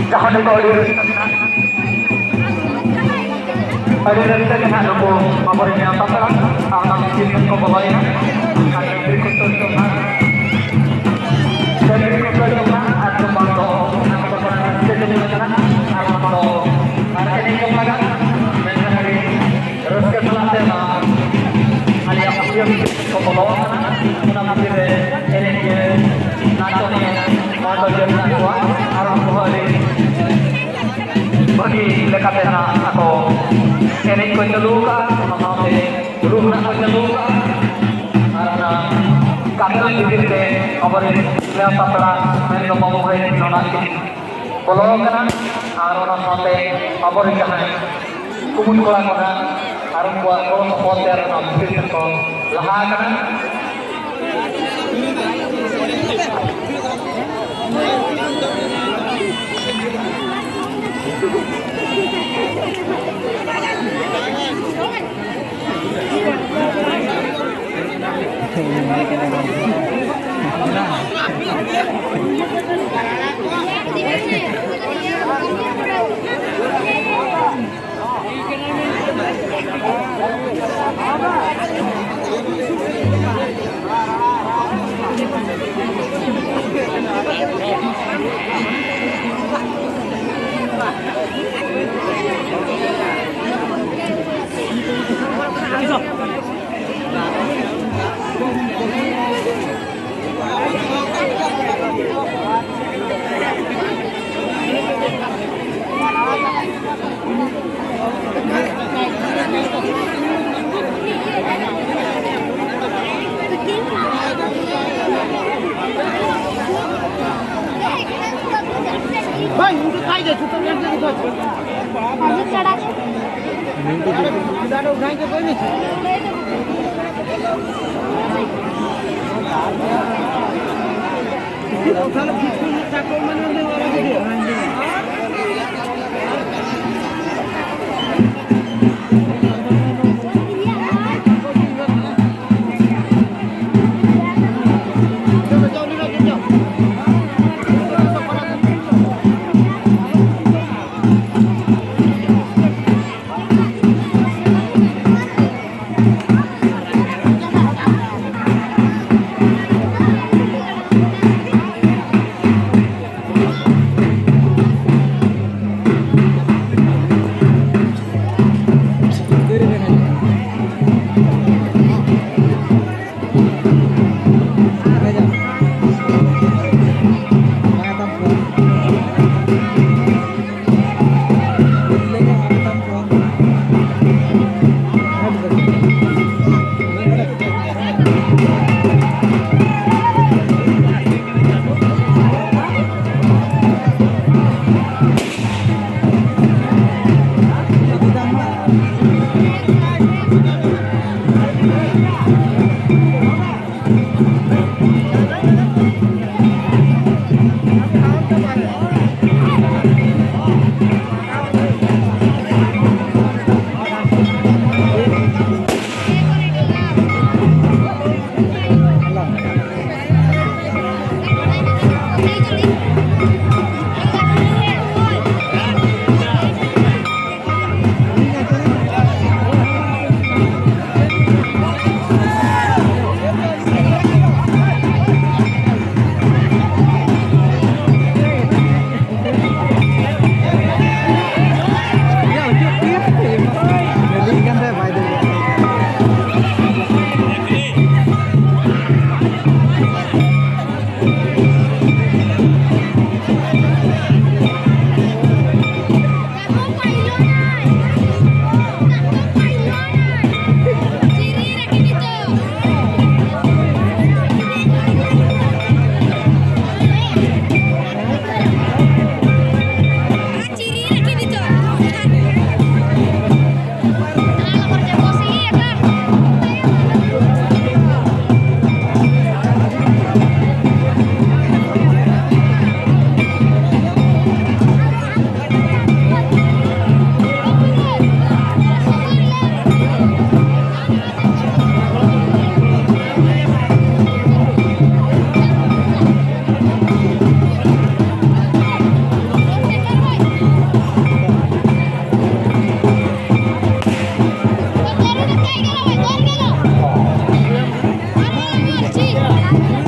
Kahit ito ulit. Ada dari kita kena lupa favoritnya apa kan? Anak film kau bawa ya. Kali berikut untuk dan berikut untuk atau bangko atau bangko jadi macam apa bangko. Karena ini kemudian menjadi terus ke selanjutnya. Ali yang film kau bawa kita ambil ini nasional atau jadi nasional arah bawah bagi lekatnya aku ini kau celuka sama dulu nak kau celuka karena kami di sini kabarin lihat apa mereka mau mulai nona ini kalau kena orang sampai kabarin jangan kumun kolam mana harus buat orang hotel nanti itu lahan kan भाई उनको खाई दे तो मैं तो कुछ अभी चढ़ा दादा उठाए के कोई नहीं उठा लो किसको चाको मन में वाला वीडियो जी